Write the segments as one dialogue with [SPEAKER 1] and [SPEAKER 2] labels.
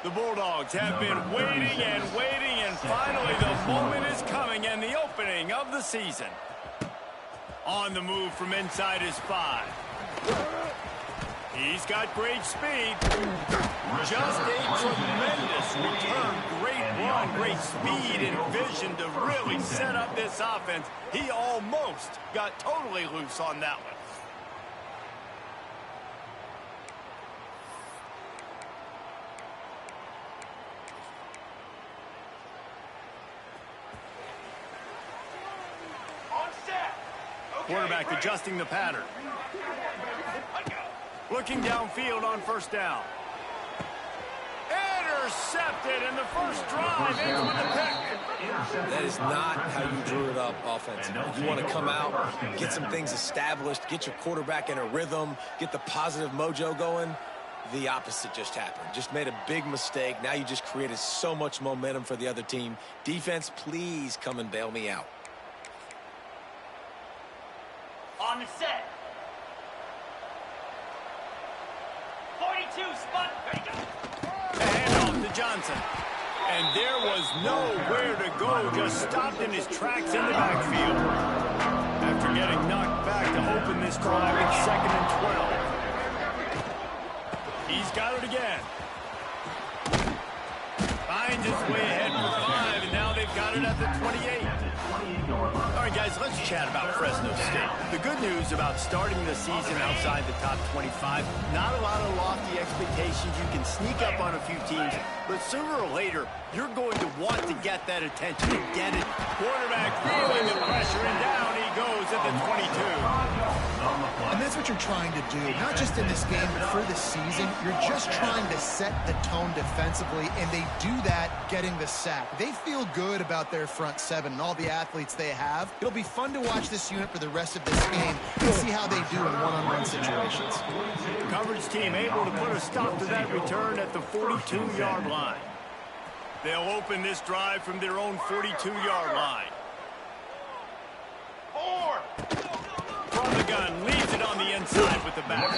[SPEAKER 1] The Bulldogs have been waiting and waiting, and finally the moment is coming and the opening of the season. On the move from inside his 5. He's got great speed. Just a tremendous return. Great run, great speed and vision to really set up this offense. He almost got totally loose on that one. Quarterback adjusting the pattern. Looking downfield on first down. Intercepted, and the first drive ends with a pick.
[SPEAKER 2] That is not how you drew it up offensively. You want to come out, get some things established, get your quarterback in a rhythm, get the positive mojo going. The opposite just happened. Just made a big mistake. Now you just created so much momentum for the other team. Defense, please come and bail me out.
[SPEAKER 3] On the set. 42 spot. There you go.
[SPEAKER 1] A handoff to Johnson. And there was nowhere to go. Just stopped in his tracks in the backfield. After getting knocked back to open this drive at 2nd and 12. He's got it again. Finds his way ahead for 5, and now they've got it at the 28. All right, guys, let's chat about Fresno State. The good news about starting the season outside the top 25, not a lot of lofty expectations. You can sneak up on a few teams, but sooner or later, you're going to want to get that attention and get it. Quarterback feeling the pressure, and down he goes at the 22.
[SPEAKER 4] And that's what you're trying to do, not just in this game, but for the season. You're just trying to set the tone defensively, and they do that getting the sack. They feel good about their front 7 and all the athletes they have. It'll be fun to watch this unit for the rest of this game and see how they do in one-on-one situations.
[SPEAKER 1] Coverage team able to put a stop to that return at the 42-yard line. They'll open this drive from their own 42-yard line.
[SPEAKER 3] 4.
[SPEAKER 1] From the gun, leaves it on the inside with the back.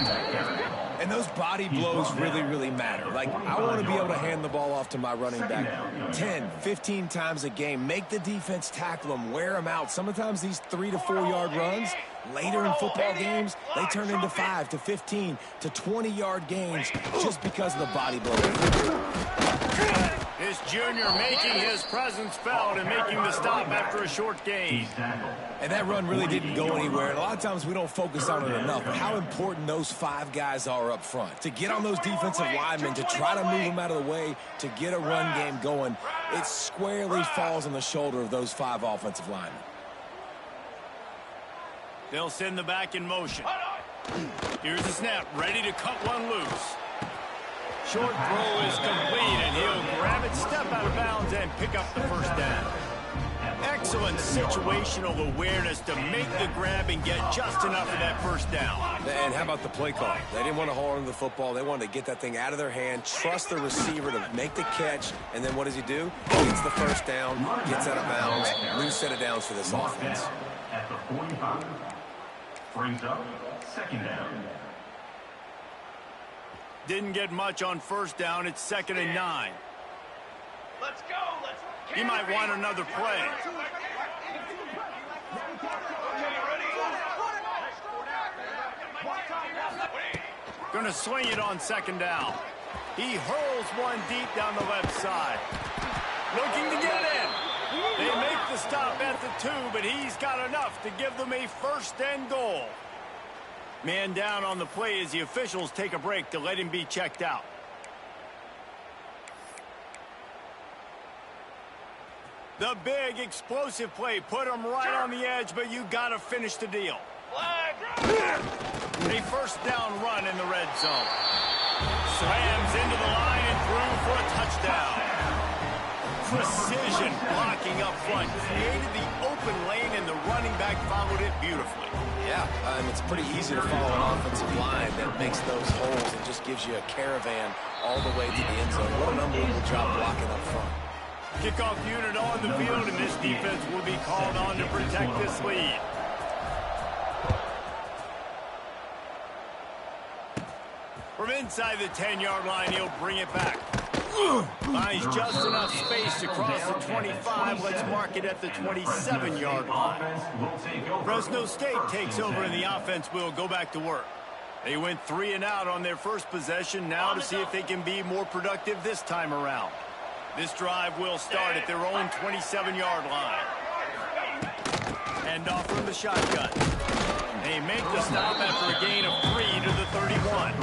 [SPEAKER 2] And those body blows really matter. Like, I want to be able to hand the ball off to my running back 10, 15 times a game. Make the defense tackle them, wear them out. Sometimes these 3 to 4 yard runs, later in football games, they turn into 5 to 15 to 20-yard gains just because of the body blow.
[SPEAKER 1] This junior making his presence felt and making the stop after a short gain.
[SPEAKER 2] And that run really didn't go anywhere. And a lot of times we don't focus on it enough, but how important those 5 guys are up front. To get on those defensive linemen, to try to move them out of the way, to get a run game going, it squarely falls on the shoulder of those 5 offensive linemen.
[SPEAKER 1] They'll send the back in motion. Here's the snap, ready to cut one loose. Short throw is complete, and he'll grab it, step out of bounds, and pick up the first down. Excellent situational awareness to make the grab and get just enough of that first down.
[SPEAKER 2] And how about the play call? They didn't want to hold on to the football. They wanted to get that thing out of their hand, trust the receiver to make the catch, and then what does he do? He gets the first down, gets out of bounds, new set of downs for this offense.
[SPEAKER 5] At the 45, brings up 2nd down.
[SPEAKER 1] Didn't get much on first down. It's 2nd and 9.
[SPEAKER 3] Let's go.
[SPEAKER 1] He might want another play. Gonna swing it on 2nd down. He hurls one deep down the left side. Looking to get in. They make the stop at the 2, but he's got enough to give them a 1st and goal. Man down on the play as the officials take a break to let him be checked out. The big explosive play put him right on the edge, but you got to finish the deal. A 1st down run in the red zone. Slams into the line and through for a touchdown. Precision blocking up front. Created the open lane, and the running back followed it beautifully.
[SPEAKER 2] Yeah, it's pretty easy to follow an offensive line that makes those holes and just gives you a caravan all the way to the end zone. What an unbelievable job blocking up front.
[SPEAKER 1] Kickoff unit on the field, and this defense will be called on to protect this lead. From inside the 10-yard line, he'll bring it back. Finds just enough space to cross the 25. Let's mark it at the 27-yard line. Fresno State takes over and the offense will go back to work. They went 3 and out on their first possession, now to see if they can be more productive this time around. This drive will start at their own 27-yard line. Hand off from the shotgun. They make the stop after a gain of 3 to the 31.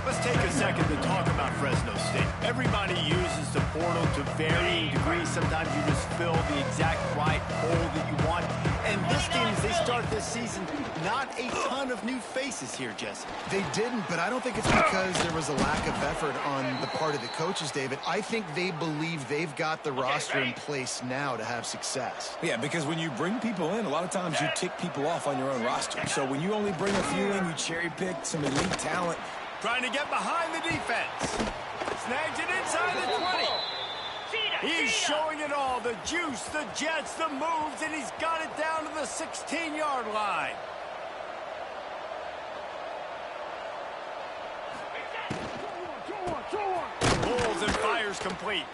[SPEAKER 1] Let's take a second to talk about Fresno State. Everybody uses the portal to varying degrees. Sometimes you just fill the exact right hole that you want. And this game, as they start this season, not a ton of new faces here, Jesse.
[SPEAKER 4] They didn't, but I don't think it's because there was a lack of effort on the part of the coaches, David. I think they believe they've got the roster in place now to have success.
[SPEAKER 2] Yeah, because when you bring people in, a lot of times you tick people off on your own roster. So when you only bring a few in, you cherry-pick some elite talent.
[SPEAKER 1] Trying to get behind the defense. Snags it inside the 20. He's showing it all. The juice, the jets, the moves, and he's got it down to the 16-yard line. Pulls and fires complete.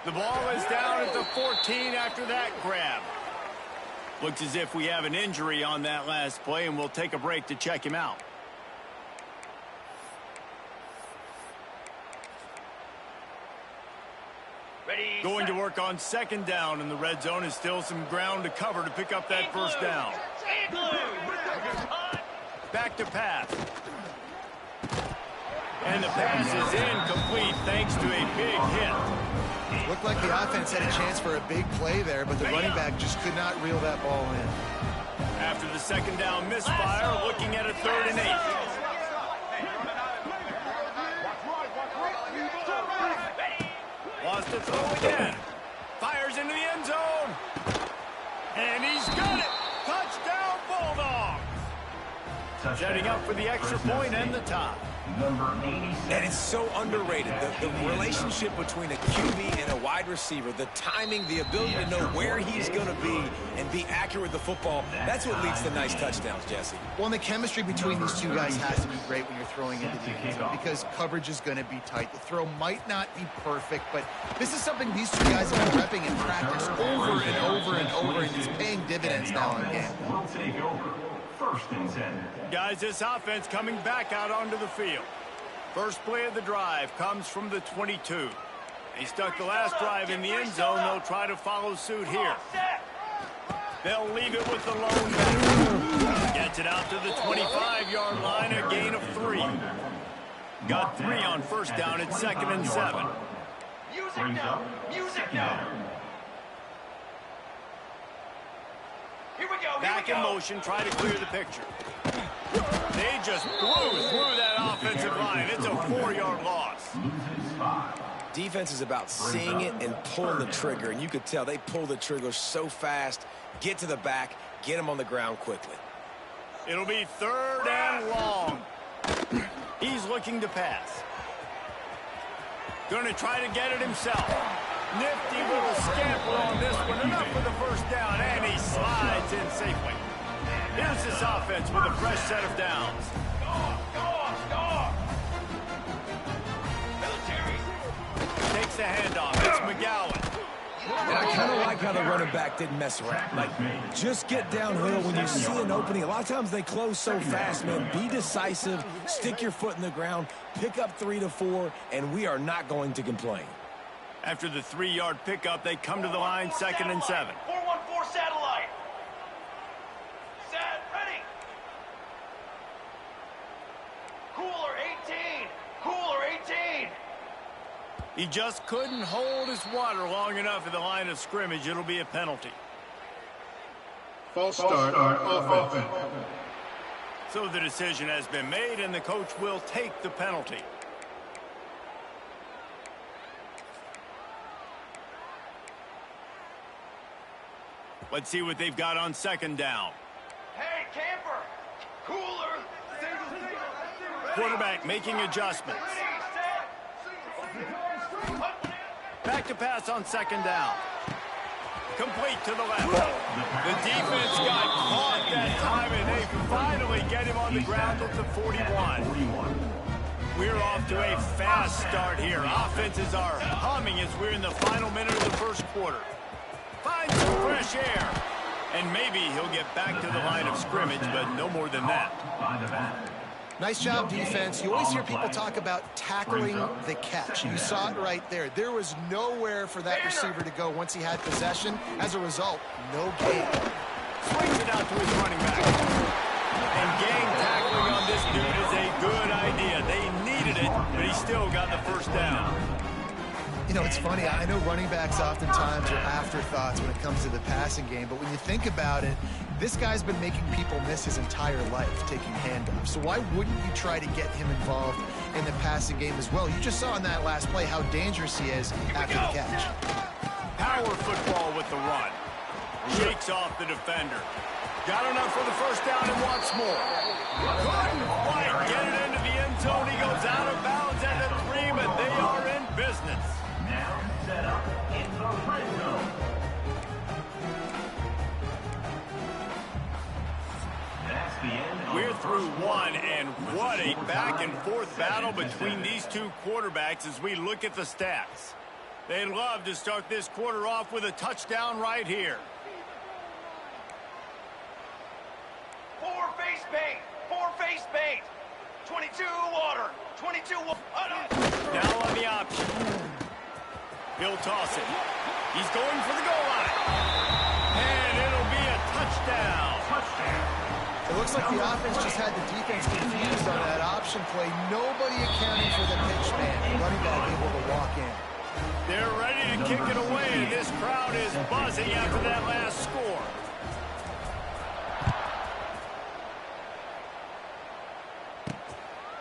[SPEAKER 1] The ball is down at the 14 after that grab. Looks as if we have an injury on that last play, and we'll take a break to check him out. Going to work on second down, and the red zone is still some ground to cover to pick up that first down. Back to pass. And the pass is incomplete thanks to a big hit.
[SPEAKER 4] Looked like the offense had a chance for a big play there, but the running back just could not reel that ball in.
[SPEAKER 1] After the second down misfire, looking at a 3rd and 8. Wants to throw again. Fires into the end zone. And he's got it. Touchdown, Bulldogs. Setting up for the extra point and the tie.
[SPEAKER 2] And it's so underrated. The relationship between a QB and a wide receiver, the timing, the ability to know where he's going to be and be accurate with the football, that's what leads to nice touchdowns, Jesse.
[SPEAKER 4] Well, and the chemistry between these two guys has to be great when you're throwing into the end zone because coverage is going to be tight. The throw might not be perfect, but this is something these two guys have been repping in practice over and over and over, and it's paying dividends now in game.
[SPEAKER 5] Will take over. 1st and 10.
[SPEAKER 1] Guys, this offense coming back out onto the field. First play of the drive comes from the 22. They stuck the last drive in the end zone. They'll try to follow suit here. They'll leave it with the lone back. Gets it out to the 25-yard line, a gain of 3. Got 3 on first down at 2nd and 7.
[SPEAKER 3] Music now. Music now. Here we go.
[SPEAKER 1] Back in motion, try to clear the picture. They just blew through that offensive line. It's a 4-yard loss.
[SPEAKER 2] Defense is about seeing it and pulling the trigger, and you could tell they pull the trigger so fast, get to the back, get him on the ground quickly.
[SPEAKER 1] It'll be 3rd and long. He's looking to pass. Going to try to get it himself. Nifty little scamper on this one. Enough for the first down, and he slides in safely. Here's this offense with a fresh set of downs. Takes the handoff. It's McGowan.
[SPEAKER 2] And I kind of like how the running back didn't mess around. Like, just get downhill when you see an opening. A lot of times they close so fast, man. Be decisive, stick your foot in the ground, pick up 3 to 4, and we are not going to complain.
[SPEAKER 1] After the 3-yard pickup, they come to the line, 2nd and 7.
[SPEAKER 3] 414 satellite. Set, ready. Cooler 18. Cooler 18.
[SPEAKER 1] He just couldn't hold his water long enough at the line of scrimmage. It'll be a penalty.
[SPEAKER 6] False start on offense.
[SPEAKER 1] So the decision has been made, and the coach will take the penalty. Let's see what they've got on 2nd down.
[SPEAKER 3] Hey, camper. Cooler.
[SPEAKER 1] Quarterback making adjustments. Back to pass on 2nd down. Complete to the left. The defense got caught that time, and they finally get him on the ground at the 41. We're off to a fast start here. Offenses are humming as we're in the final minute of the first quarter. Finds some fresh air. And maybe he'll get back to the line of scrimmage, but no more than that.
[SPEAKER 4] Nice job, defense. You always hear people talk about tackling the catch. You saw it right there. There was nowhere for that receiver to go once he had possession. As a result, no gain.
[SPEAKER 1] Swings it out to his running back. And gang tackling on this dude is a good idea. They needed it, but he still got the first down.
[SPEAKER 4] You know, it's funny. I know running backs oftentimes are afterthoughts when it comes to the passing game, but when you think about it, this guy's been making people miss his entire life taking handoffs. So why wouldn't you try to get him involved in the passing game as well? You just saw in that last play how dangerous he is after the catch.
[SPEAKER 1] Power football with the run. Shakes off the defender. Got enough for the first down and wants more. Couldn't quite get it into the end zone. He goes out of bounds at the 3, but they are in business.
[SPEAKER 5] Now set up in the red zone. That's the end.
[SPEAKER 1] We're through one, and what a back-and-forth battle between these two quarterbacks as we look at the stats. They'd love to start this quarter off with a touchdown right here.
[SPEAKER 3] 4 face paint. 4 face paint. 22 water. 22
[SPEAKER 1] Now on the option. He'll toss it. He's going for the goal line. And it'll be a touchdown.
[SPEAKER 4] It looks like the offense just had the defense confused on that option play. Nobody accounting for the pitch man. Running back able to walk in.
[SPEAKER 1] They're ready to kick it away, and this crowd is buzzing after that last score.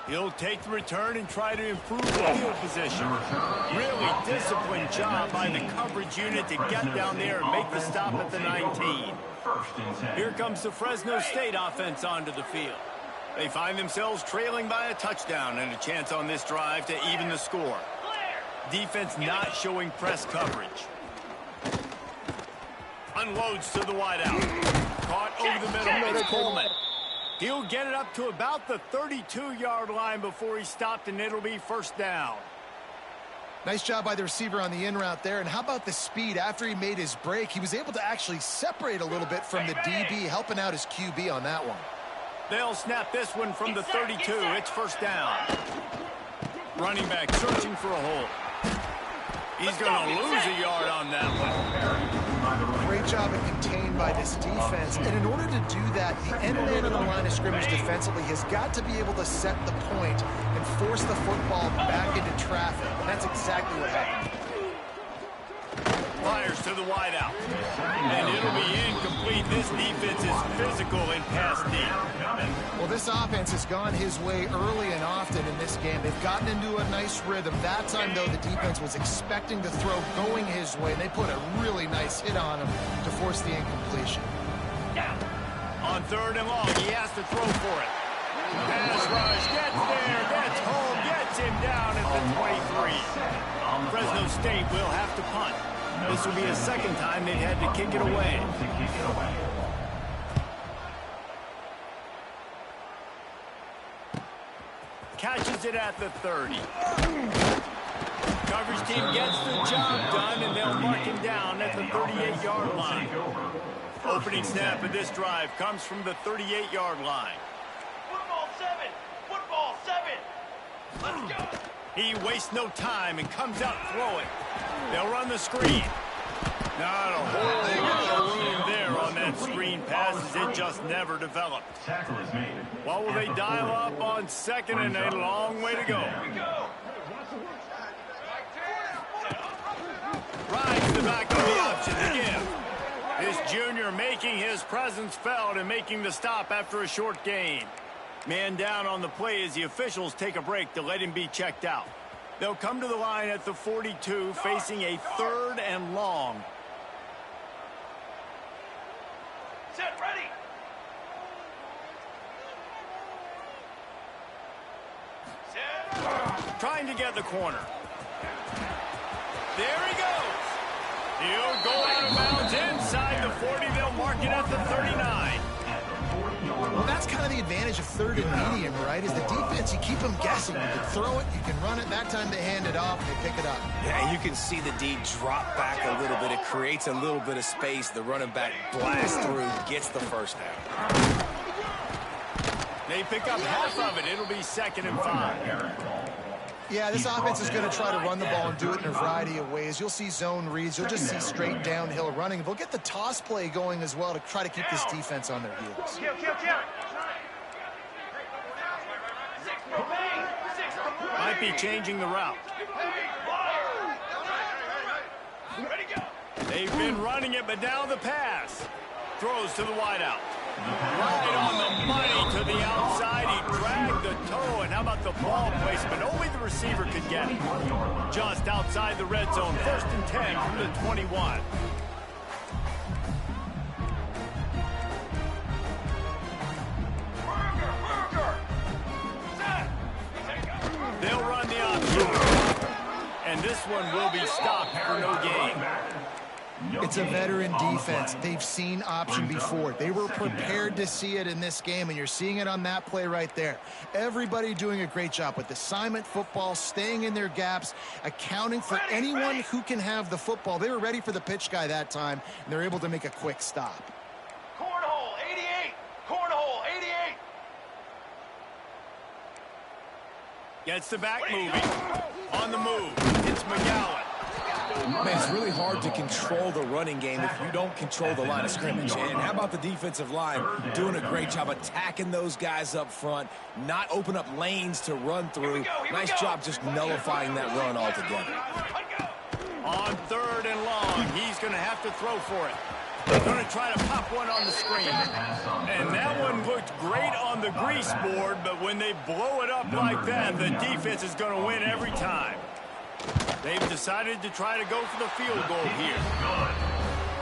[SPEAKER 1] He'll take the return and try to improve the field position. Really disciplined job by the coverage unit to get down there and make the stop at the 19. Here comes the Fresno State offense onto the field. They find themselves trailing by a touchdown and a chance on this drive to even the score. Defense not showing press coverage. Unloads to the wideout. Caught over the middle. It's Coleman. He'll get it up to about the 32-yard line before he's stopped, and it'll be first down.
[SPEAKER 4] Nice job by the receiver on the in route there. And how about the speed? After he made his break, he was able to actually separate a little bit from the DB, helping out his QB on that one.
[SPEAKER 1] They'll snap this one from the 32. It's first down. Running back searching for a hole. He's going to lose a yard on that one.
[SPEAKER 4] Great job of contained by this defense. And in order to do that, the end man on the line of scrimmage defensively has got to be able to set the point and force the football back into traffic. And that's exactly what happened.
[SPEAKER 1] Fires to the wideout. And it'll be incomplete. This defense is physical and pass deep.
[SPEAKER 4] Well, this offense has gone his way early and often in this game. They've gotten into a nice rhythm. That time, though, the defense was expecting the throw going his way. They put a really nice hit on him to force the incompletion.
[SPEAKER 1] On 3rd and long, he has to throw for it. Pass rush, gets there, gets home, gets him down at the 23. Fresno State will have to punt. This will be a second time they've had to kick it away. Catches it at the 30. Coverage team gets the job done, and they'll mark him down at the 38-yard line. Opening snap of this drive comes from the 38-yard line.
[SPEAKER 3] Football 7. Football 7. Let's go.
[SPEAKER 1] He wastes no time and comes out throwing. They'll run the screen. Not a whole lot of room there on that screen pass as it just never developed.
[SPEAKER 5] Tackle is made.
[SPEAKER 1] What will they dial up on second, and a long way to go. Rides the back of the option to give. This junior making his presence felt and making the stop after a short gain. Man down on the play as the officials take a break to let him be checked out. They'll come to the line at the 42, facing a 3rd and long.
[SPEAKER 3] Set, ready. Set.
[SPEAKER 1] Trying to get the corner. There he goes. He'll go out of bounds inside the 40. They'll mark it at the 39.
[SPEAKER 4] Well, that's kind of the advantage of third and medium, right? Is the defense, you keep them guessing. You can throw it, you can run it. That time they hand it off, and they pick it up.
[SPEAKER 2] Yeah, you can see the D drop back a little bit. It creates a little bit of space. The running back blasts through, gets the first down.
[SPEAKER 1] They pick up half of it. It'll be 2nd and 5.
[SPEAKER 4] Yeah, this offense is going to try to run the ball and do it in a variety of ways. You'll see zone reads. You'll just see straight downhill running. They'll get the toss play going as well to try to keep this defense on their heels.
[SPEAKER 1] Might be changing the route. They've been running it, but now the pass. Throws to the wideout. Right on the money to the outside. He dragged the toe, and how about the ball placement? Only the receiver could get it. Just outside the red zone. 1st and 10 from the 21. They'll run the option. And this one will be stopped for no gain.
[SPEAKER 4] It's a veteran defense. They've seen option before. They were prepared to see it in this game, and you're seeing it on that play right there. Everybody doing a great job with assignment football, staying in their gaps, accounting for anyone who can have the football. They were ready for the pitch guy that time, and they're able to make a quick stop.
[SPEAKER 3] Cornhole, 88. Cornhole, 88.
[SPEAKER 1] Gets the back moving. On the move. It's McGowan.
[SPEAKER 2] Man, it's really hard to control the running game if you don't control the line of scrimmage. And how about the defensive line doing a great job attacking those guys up front, not open up lanes to run through. Nice job just nullifying that run altogether.
[SPEAKER 1] On 3rd and long, he's going to have to throw for it. They're going to try to pop one on the screen. And that one looked great on the grease board, but when they blow it up like that, the defense is going to win every time. They've decided to try to go for the field goal here.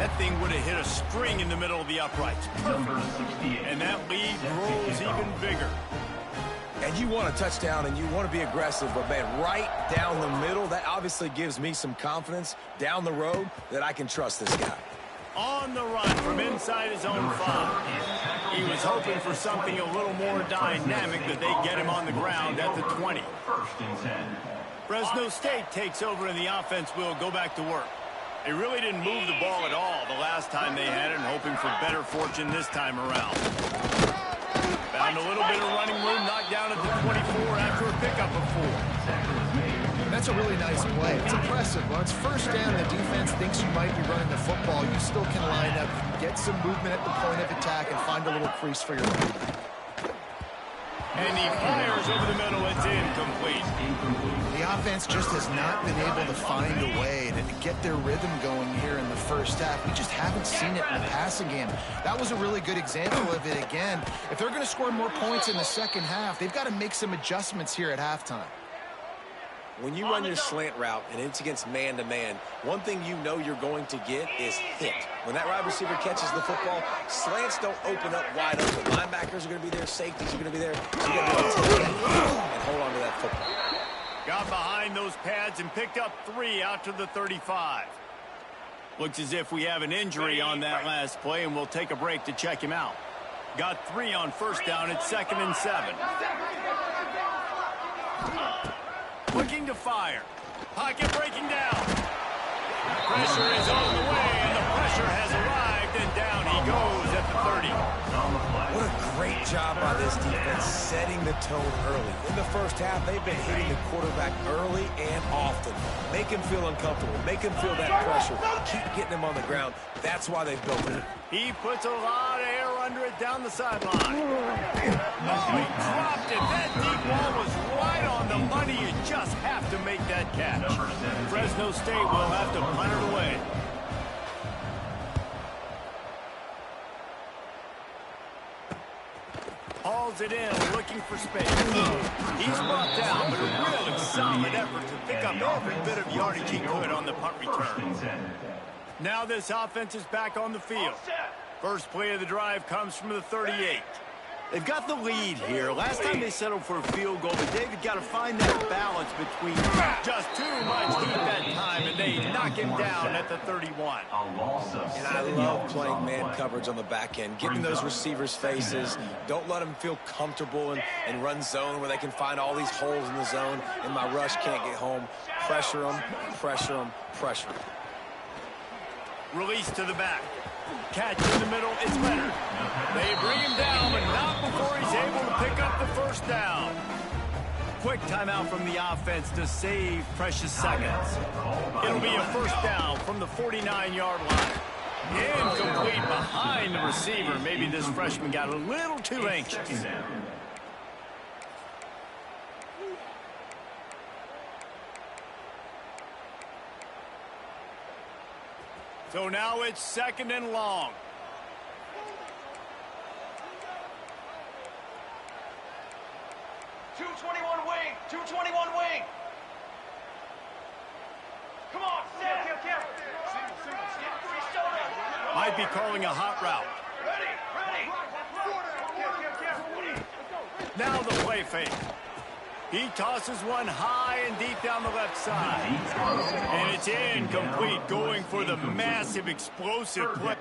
[SPEAKER 1] That thing would have hit a string in the middle of the uprights. Perfect. And that lead grows even bigger.
[SPEAKER 2] And you want a touchdown and you want to be aggressive, but man, right down the middle, that obviously gives me some confidence down the road that I can trust this guy.
[SPEAKER 1] On the run from inside his own 5. He was hoping for something a little more dynamic, that they get him on the ground at the 20.
[SPEAKER 5] 1st and 10.
[SPEAKER 1] Fresno State takes over, and the offense will go back to work. They really didn't move the ball at all the last time they had it, and hoping for better fortune this time around. Found a little bit of running room, knocked down at the 24 after a pickup of 4.
[SPEAKER 4] That's a really nice play. It's impressive. When it's 1st down, the defense thinks you might be running the football. You still can line up, get some movement at the point of attack, and find a little crease for your running back.
[SPEAKER 1] And he fires over the middle. It's incomplete.
[SPEAKER 4] The offense just has not been able to find a way to get their rhythm going here in the 1st half. We just haven't seen it in the passing game. That was a really good example of it again. If they're going to score more points in the 2nd half, they've got to make some adjustments here at halftime.
[SPEAKER 2] When you run your slant route and it's against man-to-man, one thing you know you're going to get is hit. When that wide receiver catches the football, slants don't open up wide open. Linebackers are going to be there, safeties are going to be there. So you got to be able to take that and hold on to that football.
[SPEAKER 1] Got behind those pads and picked up 3 out to the 35. Looks as if we have an injury on that last play, and we'll take a break to check him out. Got 3 on 1st down at 2nd and 7. Looking to fire. Pocket breaking down. Pressure is on the way, and the pressure has arrived, and down he goes at the 30.
[SPEAKER 2] What a great job by this defense setting the tone early. In the 1st half, they've been hitting the quarterback early and often. Make him feel uncomfortable. Make him feel that pressure. Keep getting him on the ground. That's why they've built it.
[SPEAKER 1] He puts a lot of air under it down the sideline. Oh, he dropped it. That deep ball was right on the money. You just have to make that catch. Fresno State will have to punt it away. Hauls it in, looking for space. He's brought down, but a really solid effort to pick up every bit of yardage he could on the punt return. Now this offense is back on the field. First play of the drive comes from the 38. They've got the lead here. Last time they settled for a field goal, but David got to find that balance between just too much heat that time, and they knock him down at the 31.
[SPEAKER 2] And I love playing man coverage on the back end, getting those receivers' faces. Don't let them feel comfortable in run zone where they can find all these holes in the zone, and my rush can't get home. Pressure them, pressure them, pressure them.
[SPEAKER 1] Release to the back. Catch in the middle, it's Leonard. They bring him down, but not before he's able to pick up the first down. Quick timeout from the offense to save precious seconds. It'll be a first down from the 49-yard line. Incomplete behind the receiver. Maybe this freshman got a little too anxious. So now it's second and long.
[SPEAKER 3] .221 wing. 221 wing. Come on, set.
[SPEAKER 1] Might be calling a hot route.
[SPEAKER 3] Ready.
[SPEAKER 1] Now the play fake. He tosses one high and deep down the left side. And it's incomplete, going for the massive, explosive play.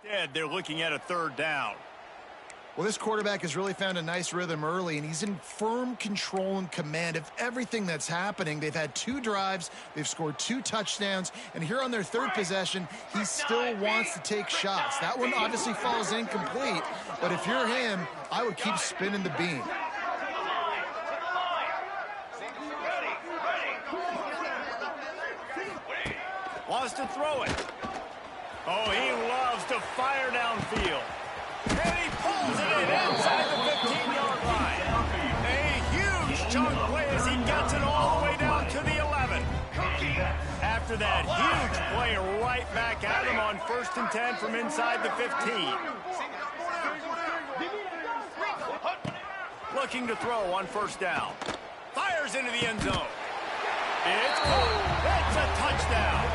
[SPEAKER 1] Instead, they're looking at a third down.
[SPEAKER 4] Well, this quarterback has really found a nice rhythm early, and he's in firm control and command of everything that's happening. They've had 2 drives, they've scored 2 touchdowns, and here on their third possession, he still wants to take shots. That one obviously falls incomplete, but if you're him, I would keep spinning the beam.
[SPEAKER 1] Wants to throw it. Oh, he loves to fire downfield. And he pulls it in inside the 15-yard line. A huge chunk play as he gets it all the way down to the 11. After that huge play, right back at him on 1st and 10 from inside the 15. Looking to throw on 1st down. Fires into the end zone. It's caught. It's a touchdown.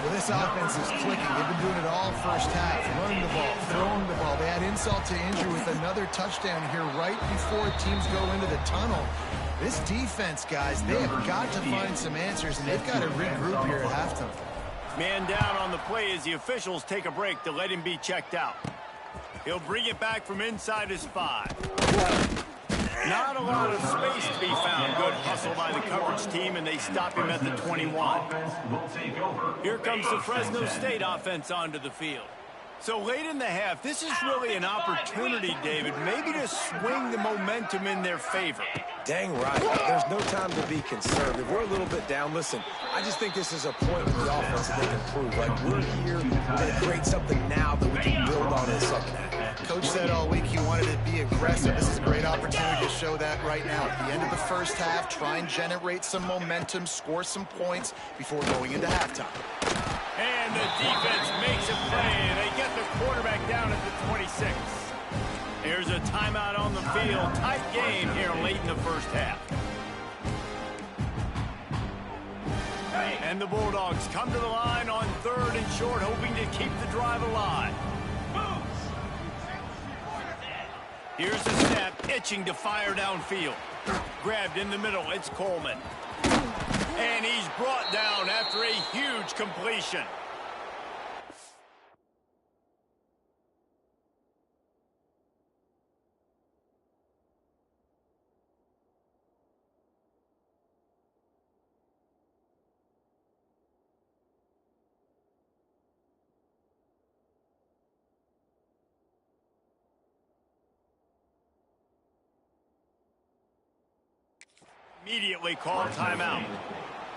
[SPEAKER 4] Well, this offense is clicking. They've been doing it all first half, running the ball, throwing the ball. They add insult to injury with another touchdown here right before teams go into the tunnel. This defense, guys, they have got to find some answers, and they've got to regroup here at halftime.
[SPEAKER 1] Man down on the play as the officials take a break to let him be checked out. He'll bring it back from inside his 5. Not a lot of space to be found. Good hustle by the coverage team, and they stop him at the 21. Here comes the Fresno State offense onto the field. So late in the half, this is really an opportunity, David, maybe to swing the momentum in their favor.
[SPEAKER 2] Dang right. There's no time to be conservative. We're a little bit down. Listen, I just think this is a point with the offense that they can prove. Like, we're here, we're going to create something now that we can build on in the second half.
[SPEAKER 4] Coach said all week he wanted to be aggressive. This is a great opportunity to show that right now. At the end of the first half, try and generate some momentum, score some points before going into halftime.
[SPEAKER 1] And the defense makes a play. They get the quarterback down at the 26. Here's a timeout on the field. Tight game here late in the first half. And the Bulldogs come to the line on 3rd and short, hoping to keep the drive alive. Here's the snap, itching to fire downfield. Grabbed in the middle, it's Coleman. And he's brought down after a huge completion. Immediately called timeout.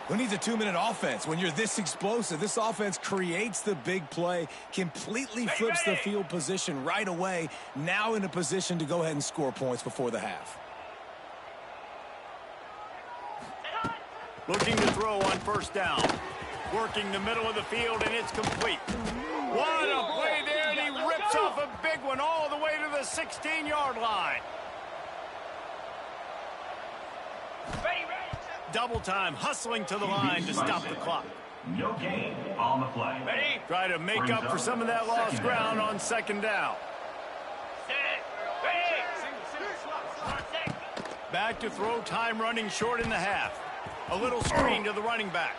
[SPEAKER 2] Who needs a 2-minute offense? When you're this explosive, this offense creates the big play, completely flips the field position right away, now in a position to go ahead and score points before the half.
[SPEAKER 1] Looking to throw on first down. Working the middle of the field, and it's complete. What a play there, and he rips off a big one all the way to the 16-yard line. Double time, hustling to the line to stop the clock.
[SPEAKER 5] No gain on the play.
[SPEAKER 1] Ready? Try to make up for some of that lost ground on second down. Back to throw, time running short in the half. A little screen to the running back.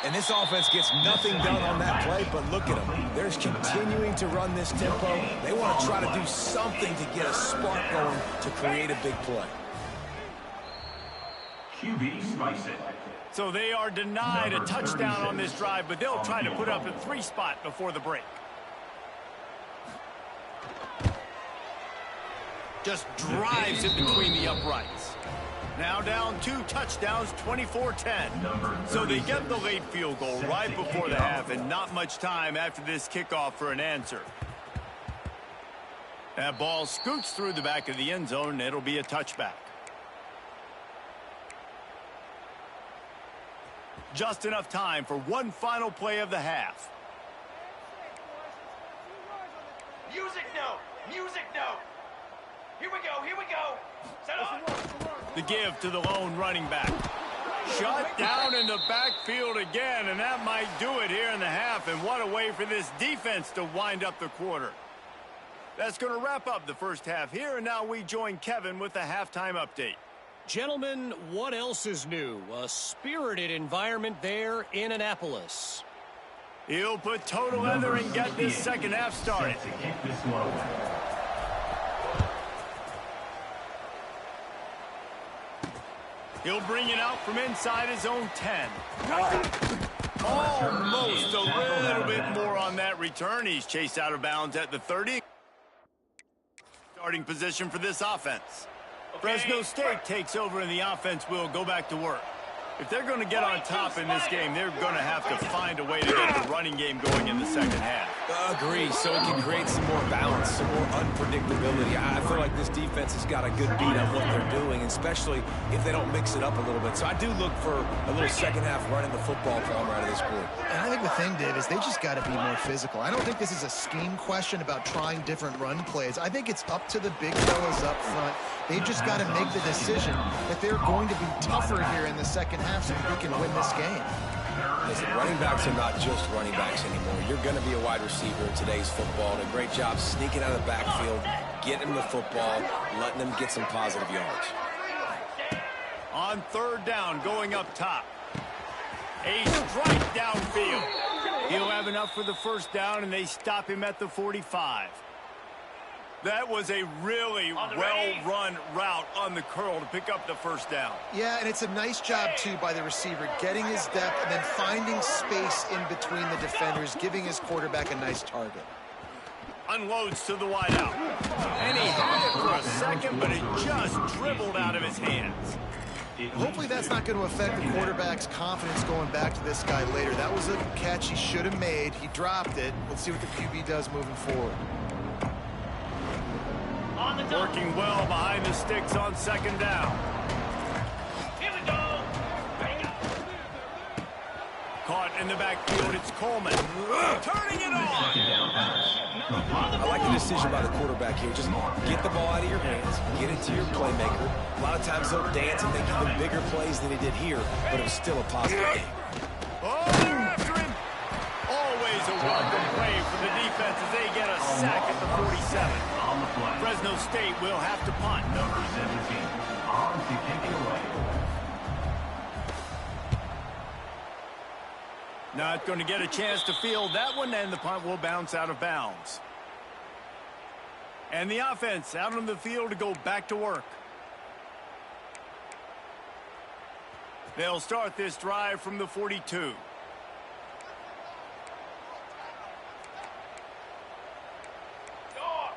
[SPEAKER 2] And this offense gets nothing done on that play, but look at them. They're continuing to run this tempo. They want to try to do something to get a spark going to create a big play.
[SPEAKER 5] QB spikes it.
[SPEAKER 1] So they are denied a touchdown on this drive, but they'll try to put up a 3-spot before the break. Just drives it between the uprights. Now down 2 touchdowns, 24-10. So they get the late field goal right before the half, and not much time after this kickoff for an answer. That ball scoots through the back of the end zone, and it'll be a touchback. Just enough time for one final play of the half.
[SPEAKER 3] Music note. Music note. Here we go. Here we go. Set on.
[SPEAKER 1] The give to the lone running back. Shut down in the backfield again, and that might do it here in the half. And what a way for this defense to wind up the quarter. That's going to wrap up the first half here, and now we join Kevin with the halftime update.
[SPEAKER 7] Gentlemen, what else is new? A spirited environment there in Annapolis.
[SPEAKER 1] He'll put total leather and get this second half started.
[SPEAKER 5] To kick this one away.
[SPEAKER 1] He'll bring it out from inside his own 10. Almost a little bit more on that return. He's chased out of bounds at the 30. Starting position for this offense. Fresno State takes over, and the offense will go back to work. If they're going to get on top in this game, they're going to have to find a way to get the running game going in the second half.
[SPEAKER 2] Agree, so it can create some more balance, some more unpredictability. I feel like this defense has got a good beat on what they're doing, especially if they don't mix it up a little bit. So I do look for a little second half running the football Palmer out of this group.
[SPEAKER 4] And I think the thing, Dave, is they just got to be more physical. I don't think this is a scheme question about trying different run plays. I think it's up to the big fellas up front. They've just got to make the decision that they're going to be tougher here in the second half so that they can win this game.
[SPEAKER 2] Listen, running backs are not just running backs anymore. You're going to be a wide receiver in today's football. And a great job sneaking out of the backfield, getting the football, letting them get some positive yards.
[SPEAKER 1] On third down, going up top. A strike downfield. He'll have enough for the first down, and they stop him at the 45. That was a really well-run route on the curl to pick up the first down.
[SPEAKER 4] Yeah, and it's a nice job, too, by the receiver, getting his depth and then finding space in between the defenders, giving his quarterback a nice target.
[SPEAKER 1] Unloads to the wideout. And he had it for a second, but it just dribbled out of his hands.
[SPEAKER 4] Hopefully that's not going to affect the quarterback's confidence going back to this guy later. That was a catch he should have made. He dropped it. Let's see what the QB does moving forward.
[SPEAKER 1] Working well behind the sticks on second down.
[SPEAKER 3] Here we go.
[SPEAKER 1] Caught in the backfield, it's Coleman. Turning it on.
[SPEAKER 2] I like the decision by the quarterback here. Just get the ball out of your hands, get it to your playmaker. A lot of times they'll dance and make even bigger plays than he did here, but it was still a positive game.
[SPEAKER 1] Oh, they're after him. Always a welcome play for the defense as they get a sack at the 47.
[SPEAKER 5] On the play.
[SPEAKER 1] Fresno State will have to punt.
[SPEAKER 5] Number 17. On to kick it away.
[SPEAKER 1] Not going to get a chance to field that one, and the punt will bounce out of bounds. And the offense out on the field to go back to work. They'll start this drive from the 42.
[SPEAKER 3] Dog.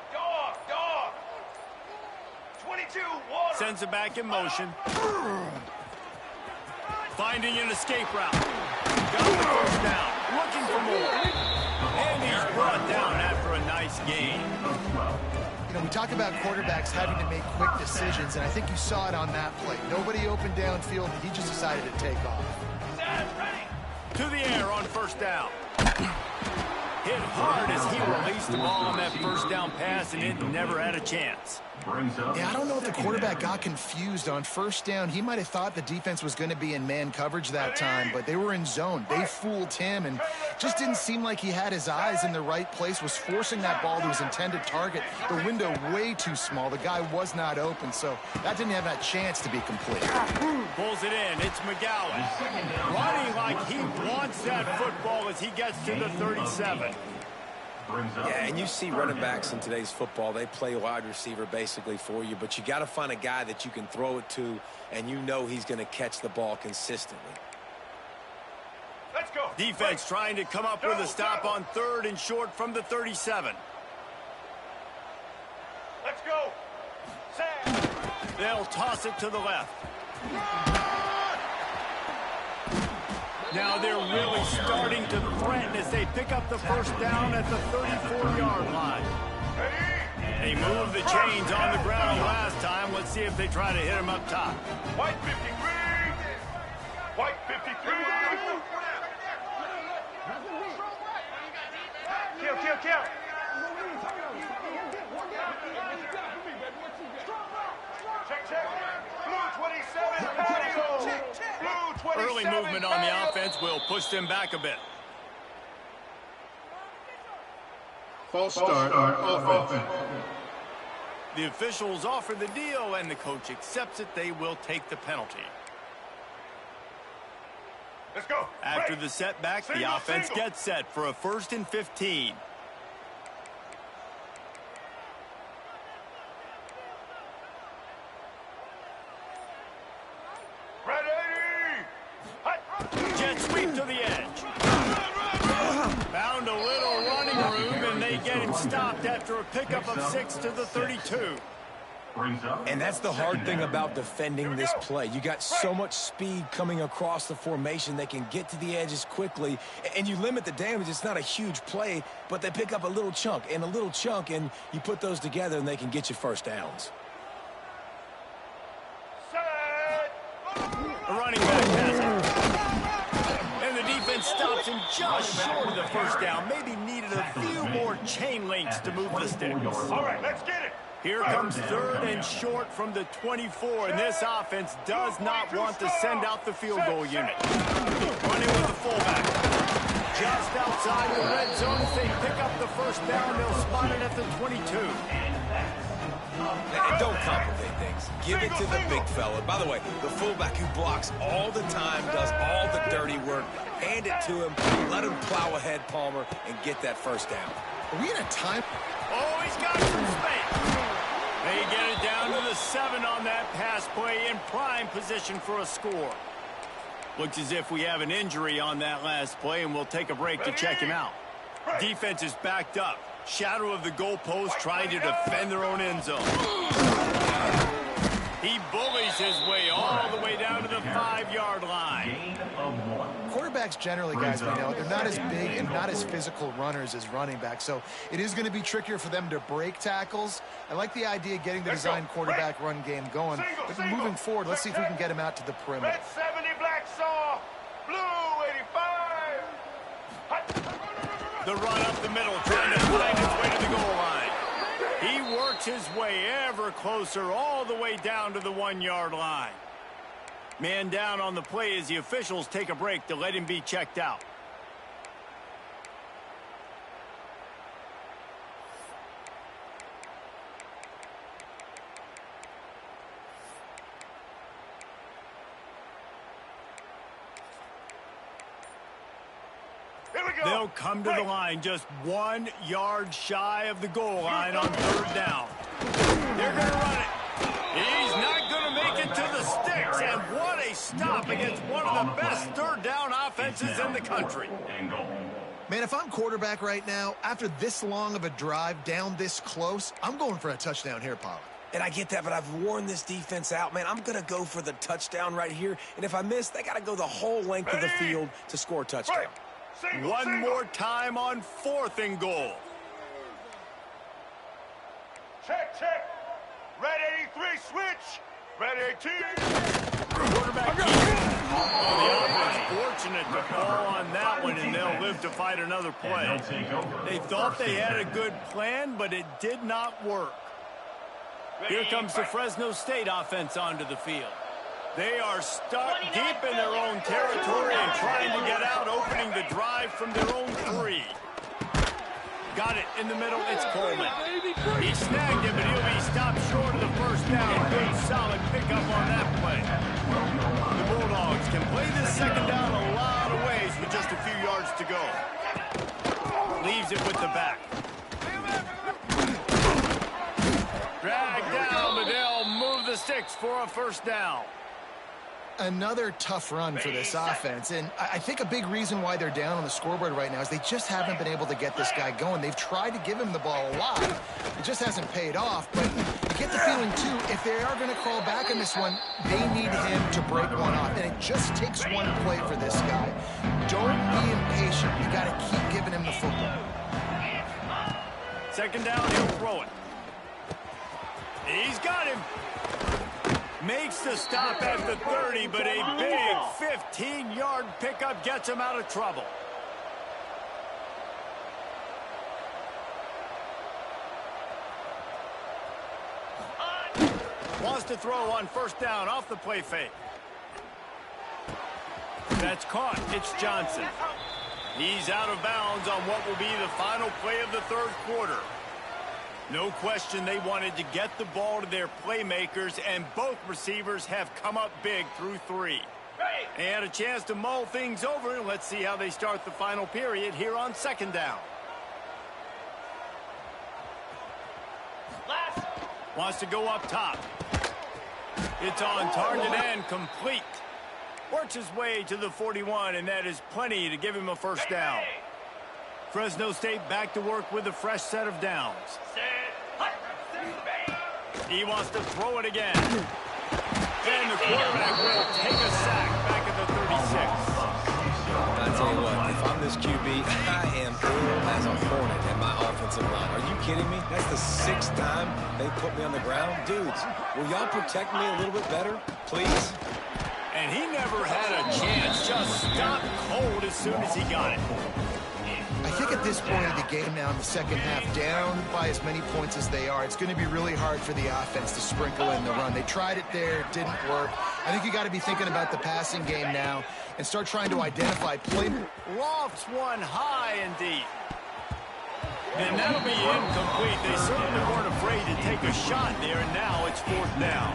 [SPEAKER 3] 22, water.
[SPEAKER 1] Sends it back in motion. finding an escape route. Got the first down. Looking for more. And he's brought down after a nice gain.
[SPEAKER 4] You know, we talk about quarterbacks having to make quick decisions, and I think you saw it on that play. Nobody opened downfield, and he just decided to take off.
[SPEAKER 1] To the air on first down. Hit hard as he released the ball on that first down pass, and it never had a chance.
[SPEAKER 4] Yeah, I don't know if the quarterback got confused on first down. He might have thought the defense was going to be in man coverage that time, but they were in zone. They fooled him, and just didn't seem like he had his eyes in the right place, was forcing that ball to his intended target. The window way too small. The guy was not open, so that didn't have that chance to be complete.
[SPEAKER 1] Pulls it in. It's McGowan. Running like he wants that football as he gets to the 37.
[SPEAKER 2] Yeah, and you see running backs in today's football, they play wide receiver basically for you, but you got to find a guy that you can throw it to, and you know he's going to catch the ball consistently.
[SPEAKER 3] Let's go.
[SPEAKER 1] Defense trying to come up with a stop on 3rd and short from the 37.
[SPEAKER 3] Let's go. Sam.
[SPEAKER 1] They'll toss it to the left. Now they're really starting to threaten as they pick up the first down at the 34-yard line. They moved the chains on the ground last time. Let's see if they try to hit him up top.
[SPEAKER 3] White 53. White 53. Kill. Check. Blue 27, patio. Blue 27.
[SPEAKER 1] Early movement on the offense will push them back a bit.
[SPEAKER 6] False start on offense.
[SPEAKER 1] The officials offer the deal, and the coach accepts it. They will take the penalty.
[SPEAKER 3] Let's go.
[SPEAKER 1] After the setback, the offense gets set for a 1st and 15. Jet sweep to the edge. Found a little running room, and they get him stopped after a pickup of 6 to the 32.
[SPEAKER 2] And that's the hard thing about defending this play. You got so much speed coming across the formation. They can get to the edges quickly, and you limit the damage. It's not a huge play, but they pick up a little chunk and a little chunk, and you put those together, and they can get you first downs.
[SPEAKER 1] A running back has it. And the defense stops him just short of the first down. Maybe needed a few more chain links to move the sticks.
[SPEAKER 3] All right, let's get it.
[SPEAKER 1] Here comes 3rd and short from the 24, and this offense does not want to send out the field goal unit. Running with the fullback. Just outside the red zone. If they pick up the first down, they'll spot it at the 22.
[SPEAKER 2] And don't complicate things. Give it to the big fella. By the way, the fullback who blocks all the time, does all the dirty work. Hand it to him. Let him plow ahead, Palmer, and get that first down.
[SPEAKER 4] Are we in a time?
[SPEAKER 1] Oh, he's got some space. They get it down to the 7 on that pass play, in prime position for a score. Looks as if we have an injury on that last play, and we'll take a break to check him out. Defense is backed up. Shadow of the goalpost, trying to defend their own end zone. He bullies his way all the way down to the 5-yard line.
[SPEAKER 4] Quarterbacks generally, guys, we know, they're not as big and not as physical runners as running backs, so it is going to be trickier for them to break tackles. I like the idea of getting the design quarterback run game going, but moving forward, let's see if we can get him out to the perimeter.
[SPEAKER 3] Red 70, black saw. Blue 85.
[SPEAKER 1] The run up the middle, trying to find his way to the goal line. He works his way ever closer all the way down to the 1-yard line. Man down on the play as the officials take a break to let him be checked out. They'll come to the line just 1 yard shy of the goal line on 3rd down. They're going to run it. He's not going to make it to the sticks, and what a stop against one of the best 3rd down offenses in the country.
[SPEAKER 4] Man, if I'm quarterback right now, after this long of a drive down this close, I'm going for a touchdown here, Pollock.
[SPEAKER 2] And I get that, but I've worn this defense out, man. I'm going to go for the touchdown right here. And if I miss, they got to go the whole length of the field to score a touchdown.
[SPEAKER 1] One more time on 4th and goal.
[SPEAKER 3] Check. Red 83, switch. Red 18.
[SPEAKER 1] Quarterback the offense fortunate to fall on that one, and they'll live to fight another play. They thought they had a good plan, but it did not work. Here comes the Fresno State offense onto the field. They are stuck deep in their own territory and trying to get out, opening the drive from their own 3. Got it in the middle. It's Coleman. He snagged it, but he'll be stopped short of the first down. Good, solid pickup on that play. The Bulldogs can play this second down a lot of ways with just a few yards to go. Leaves it with the back. Drag down, but they'll move the sticks for a first down.
[SPEAKER 4] Another tough run for this offense, and I think a big reason why they're down on the scoreboard right now is they just haven't been able to get this guy going. They've tried to give him the ball a lot. It just hasn't paid off, but you get the feeling, too, if they are going to crawl back on this one, they need him to break one off, and it just takes one play for this guy. Don't be impatient. You got to keep giving him the football.
[SPEAKER 1] Second down, he'll throw it. He's got him. Makes the stop at the 30, but a big 15-yard pickup gets him out of trouble. Wants to throw on first down off the play fake. That's caught. It's Johnson. He's out of bounds on what will be the final play of the 3rd quarter. No question they wanted to get the ball to their playmakers, and both receivers have come up big through 3. They had a chance to mull things over, and let's see how they start the final period here on second down. Wants to go up top. It's on target and complete. Works his way to the 41, and that is plenty to give him a first down. Fresno State back to work with a fresh set of downs. He wants to throw it again. And the quarterback will take a sack back at the 36.
[SPEAKER 2] I tell you what, if I'm this QB, I am ill as a hornet in my offensive line. Are you kidding me? That's the 6th time they put me on the ground. Dudes, will y'all protect me a little bit better, please?
[SPEAKER 1] And he never had a chance. Just stopped cold as soon as he got it.
[SPEAKER 4] I think at this point of the game now in the second half, down by as many points as they are, it's going to be really hard for the offense to sprinkle in the run. They tried it there, it didn't work. I think you got to be thinking about the passing game now and start trying to identify play.
[SPEAKER 1] Lofts one high and deep. And that'll be incomplete. They certainly weren't afraid to take a shot there, and now it's 4th down.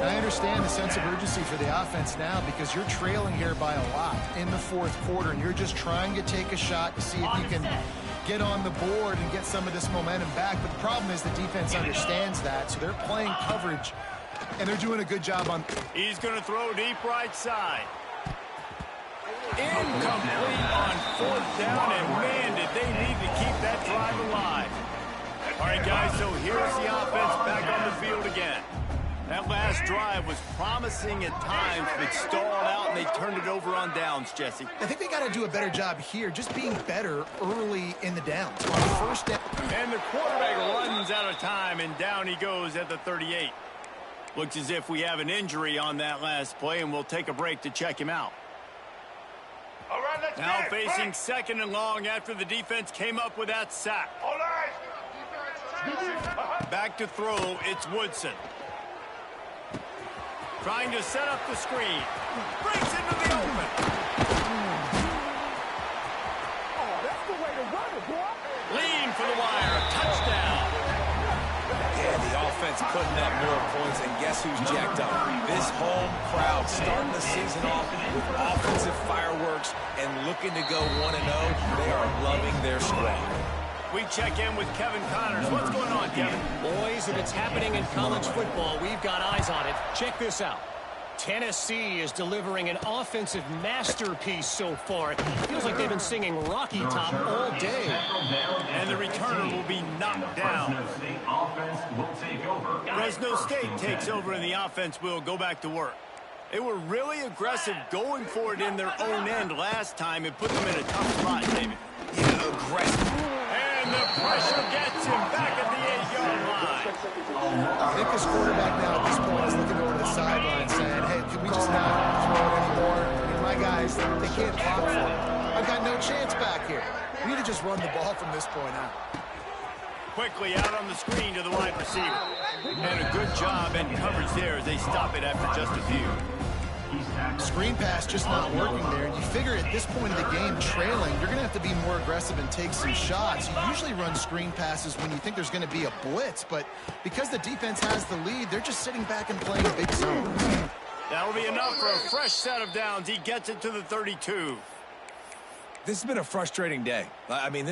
[SPEAKER 4] I understand the sense of urgency for the offense now because you're trailing here by a lot in the 4th quarter, and you're just trying to take a shot to see if you can get on the board and get some of this momentum back. But the problem is the defense understands that, so they're playing coverage, and they're doing a good job on.
[SPEAKER 1] He's going to throw deep right side. Incomplete on 4th down, and man, did they need to keep that drive alive. All right, guys, so here's the offense back on the field again. That last drive was promising at times, but stalled out, and they turned it over on downs, Jesse.
[SPEAKER 4] I think they got to do a better job here, just being better early in the downs. On first down.
[SPEAKER 1] And the quarterback runs out of time, and down he goes at the 38. Looks as if we have an injury on that last play, and we'll take a break to check him out.
[SPEAKER 3] All right, let's
[SPEAKER 1] Now
[SPEAKER 3] get it.
[SPEAKER 1] facing 2nd and long after the defense came up with that sack.
[SPEAKER 3] All right.
[SPEAKER 1] Back to throw, it's Woodson. Trying to set up the screen. Breaks into the open.
[SPEAKER 3] Oh, that's the way to run it, boy.
[SPEAKER 1] Lean for the wire. Touchdown.
[SPEAKER 2] Yeah, the offense putting up more points, and guess who's jacked up? This home crowd starting the season off with offensive fireworks and looking to go 1-0. They are loving their squad.
[SPEAKER 1] We check in with Kevin Connors. What's going on, Kevin?
[SPEAKER 7] Boys, if it's happening in college football, we've got eyes on it. Check this out. Tennessee is delivering an offensive masterpiece so far. It feels like they've been singing Rocky Top all day.
[SPEAKER 1] And the returner will be knocked down. Fresno State takes over and the offense will go back to work. They were really aggressive going for it in their own end last time. It put them in a tough spot, David.
[SPEAKER 2] Yeah, aggressive.
[SPEAKER 1] And the pressure gets him back at the 8-yard line.
[SPEAKER 4] I think this quarterback now at this point is looking over the sideline saying, hey, can we just not throw it anymore? I mean, my guys, they can't block for it. I've got no chance back here. We need to just run the ball from this point out.
[SPEAKER 1] Quickly out on the screen to the wide receiver. And a good job and coverage there as they stop it after just a few.
[SPEAKER 4] Screen pass just not working there. You figure at this point of the game, trailing, you're going to have to be more aggressive and take some shots. You usually run screen passes when you think there's going to be a blitz, but because the defense has the lead, they're just sitting back and playing big zone.
[SPEAKER 1] That'll be enough for a fresh set of downs. He gets it to the 32.
[SPEAKER 2] This has been a frustrating day. I mean,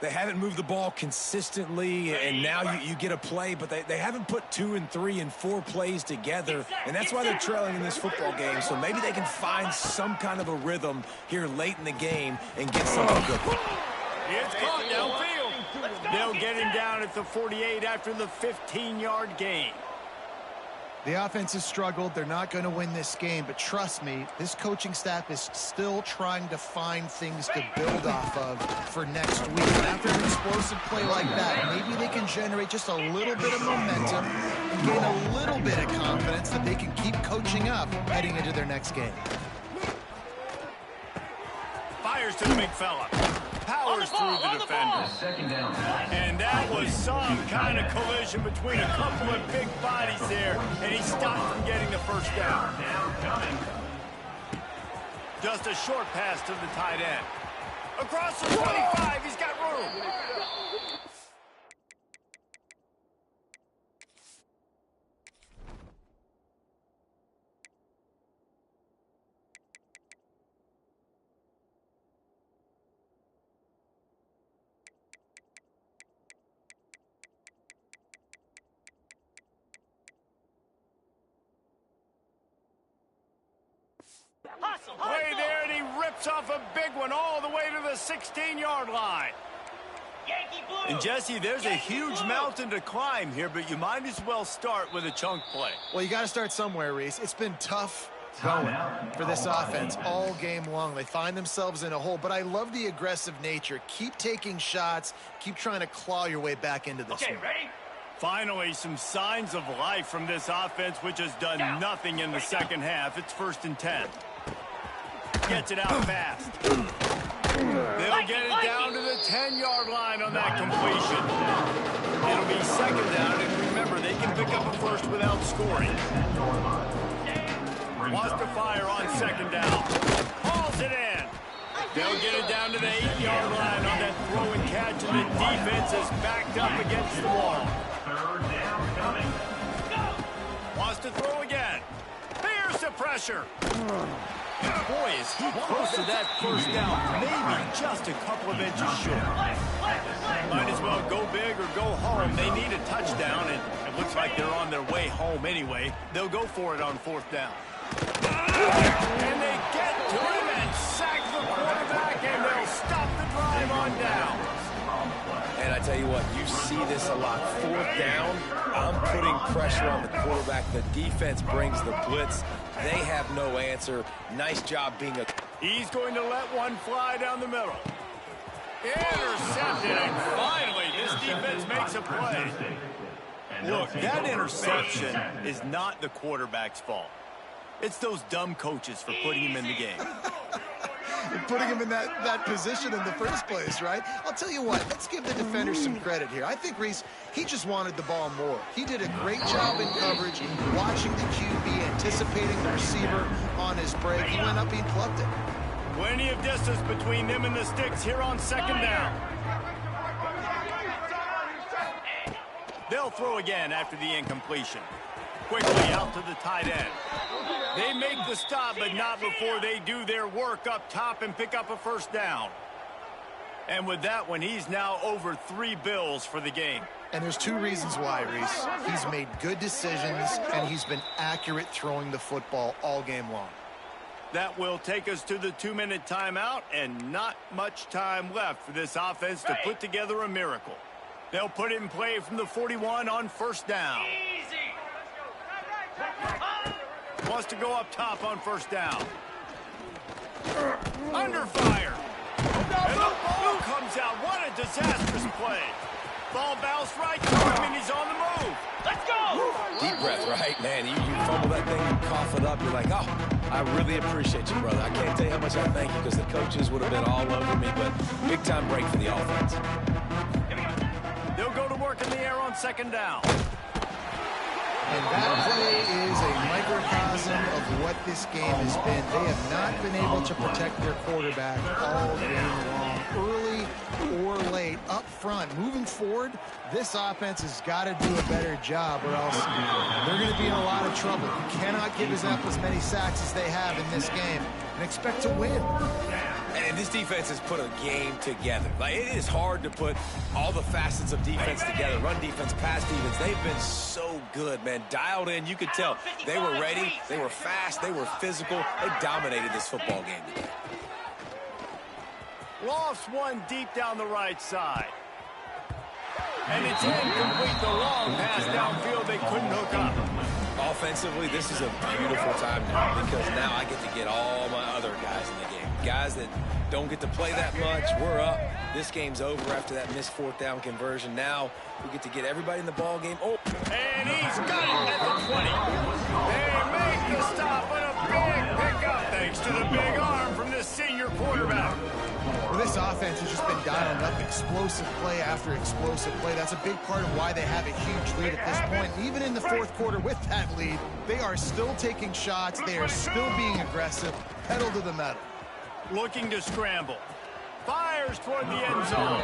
[SPEAKER 2] they haven't moved the ball consistently, and now you get a play, but they haven't put 2 and 3 and 4 plays together, and that's why they're trailing in this football game. So maybe they can find some kind of a rhythm here late in the game and get something good.
[SPEAKER 1] It's caught downfield. They'll get him down at the 48 after the 15-yard gain.
[SPEAKER 4] The offense has struggled. They're not going to win this game, but trust me, this coaching staff is still trying to find things to build off of for next week. And after an explosive play like that, maybe they can generate just a little bit of momentum and gain a little bit of confidence that they can keep coaching up heading into their next game.
[SPEAKER 1] Fires to the big fella. Powers through the defender. And that was some kind of collision between a couple of big bodies there, and he stopped from getting the first down. Just a short pass to the tight end. Across the 25, he's got room. Way there, and he rips off a big one all the way to the 16-yard line. And, Jesse, there's a huge mountain to climb here, but you might as well start with a chunk play.
[SPEAKER 4] Well, you got to start somewhere, Reese. It's been tough going for this offense all game long. They find themselves in a hole, but I love the aggressive nature. Keep taking shots. Keep trying to claw your way back into this.
[SPEAKER 3] Okay, ready?
[SPEAKER 1] Finally, some signs of life from this offense, which has done nothing in the second half. It's 1st and 10. Gets it out fast. They'll get it down to the 10-yard line on that completion. It'll be 2nd down, and remember, they can pick up a first without scoring. Wants to fire on 2nd down. Hauls it in. They'll get it down to the 8-yard line on that throw and catch, and the defense is backed up against the wall.
[SPEAKER 5] 3rd down coming.
[SPEAKER 1] Wants to throw again. Here's the pressure. Boy, is he close to that first down. Maybe just a couple of inches short. Might as well go big or go home. They need a touchdown, and it looks like they're on their way home anyway. They'll go for it on 4th down. And they get to him and sack the quarterback, and they'll stop the drive on down.
[SPEAKER 2] And I tell you what, you see this a lot. 4th down, I'm putting pressure on the quarterback. The defense brings the blitz. They have no answer. Nice job being a...
[SPEAKER 1] He's going to let one fly down the middle. Intercepted, and finally this defense makes a play. Look, that interception is not the quarterback's fault. It's those dumb coaches for putting him in the game.
[SPEAKER 4] Putting him in that position in the first place, right? I'll tell you what, let's give the defender some credit here. I think Reese, he just wanted the ball more. He did a great job in coverage, watching the QB, anticipating the receiver on his break. He went up, he plucked it.
[SPEAKER 1] Plenty of distance between them and the sticks here on 2nd down. They'll throw again after the incompletion. Quickly out to the tight end. They make the stop, but not before they do their work up top and pick up a 1st down. And with that one, he's now over 3 bills for the game.
[SPEAKER 4] And there's two reasons why, Reese. He's made good decisions, and he's been accurate throwing the football all game long.
[SPEAKER 1] That will take us to the 2-minute timeout, and not much time left for this offense to put together a miracle. They'll put it in play from the 41 on first down.
[SPEAKER 3] Easy.
[SPEAKER 1] Wants to go up top on first down. Under fire. And the ball comes out. What a disastrous play. Ball bounced right to him, and he's on the move.
[SPEAKER 3] Let's go.
[SPEAKER 2] Deep breath, right? Man, you fumble that thing, you cough it up, you're like, oh, I really appreciate you, brother. I can't tell you how much I thank you because the coaches would have been all over me, but big time break for the offense.
[SPEAKER 1] They'll go to work in the air on second down.
[SPEAKER 4] And that play is a microcosm of what this game has been. They have not been able to protect their quarterback all game long, early or late, up front. Moving forward, this offense has got to do a better job, or else they're going to be in a lot of trouble. You cannot give up as many sacks as they have in this game and expect to win.
[SPEAKER 2] And this defense has put a game together. Like, it is hard to put all the facets of defense together. Run defense, pass defense. They've been so good, man. Dialed in. You could tell they were ready. They were fast. They were physical. They dominated this football game today.
[SPEAKER 1] Lost one deep down the right side. And it's incomplete. The long pass downfield. They couldn't hook up.
[SPEAKER 2] Offensively, this is a beautiful time now because now I get to get all my other guys in the game. Guys that don't get to play that much. We're up. This game's over after that missed fourth down conversion. Now we get to get everybody in the ball game. Oh,
[SPEAKER 1] and he's got it at the 20. They make the stop and a big pickup thanks to the big arm from this senior quarterback.
[SPEAKER 4] Well, this offense has just been dialing up explosive play after explosive play. That's a big part of why they have a huge lead at this point. Even in the fourth quarter with that lead, they are still taking shots. They are still being aggressive. Pedal to the metal.
[SPEAKER 1] Looking to scramble. Fires toward the end zone.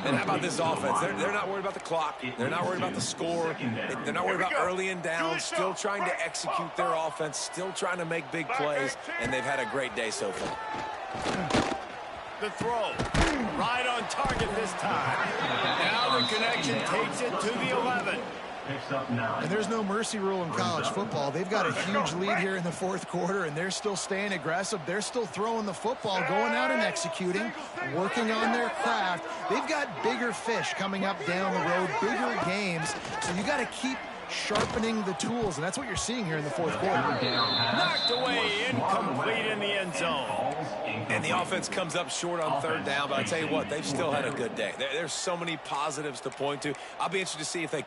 [SPEAKER 2] And how about this offense? They're not worried about the clock. They're not worried about the score. They're not worried about early and down. Still trying to execute their offense. Still trying to make big plays. And they've had a great day so far.
[SPEAKER 1] The throw. Right on target this time. Now the connection takes it to the 11.
[SPEAKER 4] And there's no mercy rule in college football. They've got a huge lead here in the fourth quarter, and they're still staying aggressive. They're still throwing the football, going out and executing, working on their craft. They've got bigger fish coming up down the road, bigger games. So you got to keep sharpening the tools, and that's what you're seeing here in the fourth quarter.
[SPEAKER 1] Knocked away, incomplete in the end zone.
[SPEAKER 2] And the offense comes up short on third down, but I tell you what, they've still had a good day. There's so many positives to point to. I'll be interested to see if they...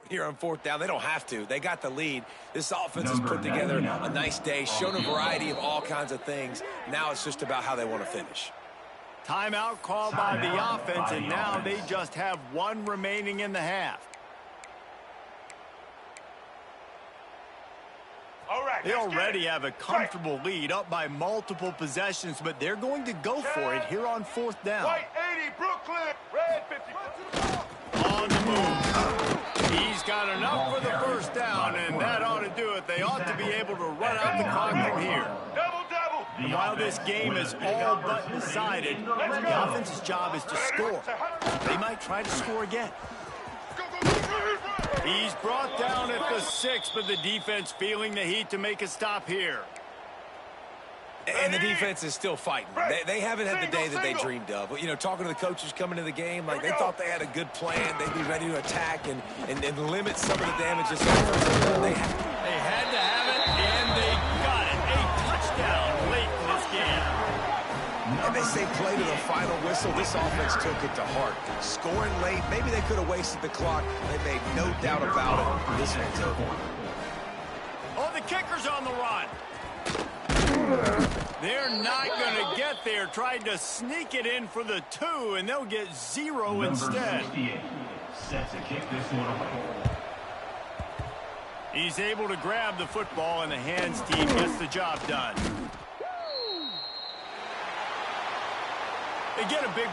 [SPEAKER 2] Here on fourth down, they don't have to. They got the lead. This offense has put together a nice day, shown a variety of all kinds of things. Now it's just about how they want to finish.
[SPEAKER 1] Timeout called by the offense, and now they just have one remaining in the half.
[SPEAKER 3] All right,
[SPEAKER 1] They already have a comfortable lead, up by multiple possessions, but they're going to go for it here on fourth down.
[SPEAKER 3] White 80, Brooklyn. Red 50.
[SPEAKER 1] On the move. He's got enough for the first down, and that ought to do it. They ought to be able to run out the clock from here.
[SPEAKER 3] Double.
[SPEAKER 1] And while this game is all but decided, the offense's job is to score. They might try to score again. He's brought down at the 6, but the defense feeling the heat to make a stop here.
[SPEAKER 2] And the defense is still fighting. They haven't had the day that they dreamed of. You know, talking to the coaches coming to the game, like they thought they had a good plan. They'd be ready to attack and limit some of the damages. They
[SPEAKER 1] had to have it, and they got it. A touchdown late in this game.
[SPEAKER 2] And they say play to the final whistle. This offense took it to heart. Scoring late, maybe they could have wasted the clock. They made no doubt about it. This one's over.
[SPEAKER 1] Oh, the kicker's on the run. They're not going to get there. Tried to sneak it in for the 2, and they'll get 0 instead.
[SPEAKER 5] Set to kick this one away.
[SPEAKER 1] He's able to grab the football, and the hands team gets the job done. They get a big